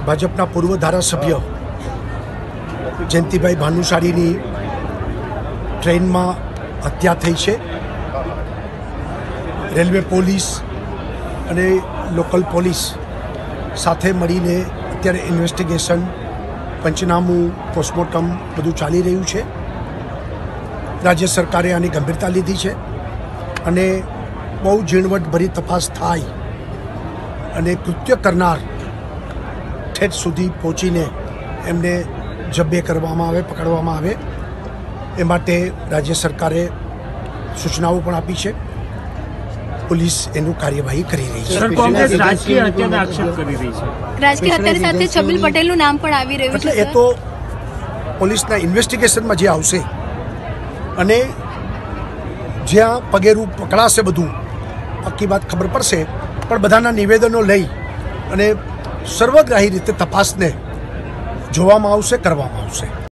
ભાજપના પૂર્વ ધારાસભ્ય જયંતિભાઈ ભાનુશાળીની ટ્રેનમાં હત્યા થઈ છે। રેલવે પોલીસ અને લોકલ પોલીસ સાથે મળીને અત્યારે ઇન્વેસ્ટિગેશન, પંચનામું, પોસ્ટમોર્ટમ બધું ચાલી રહ્યું છે। રાજ્ય સરકારે આની ગંભીરતા લીધી છે અને બહુ ઝીણવટભરી તપાસ થાય અને કૃત્ય કરનાર ઠેઠ સુધી પહોંચીને એમને જબ્બે કરવામાં આવે, પકડવામાં આવે એ માટે રાજ્ય સરકારે સૂચનાઓ પણ આપી છે। પોલીસ એનું કાર્યવાહી કરી રહી છે। કોંગ્રેસ રાજકીય હત્યાનો આક્ષેપ કરી રહી છે। રાજકીય હત્યા સાથે છબીલ પટેલનું નામ પણ આવી રહ્યું છે। એટલે એ તો પોલીસના ઇન્વેસ્ટિગેશનમાં જે આવશે અને જ્યાં પગેરું પકડાશે બધું પાક્કી વાત ખબર પડશે, પણ બધાના નિવેદનો લઈ અને સર્વગ્રાહી રીતે તપાસને જોવામાં આવશે, કરવામાં આવશે।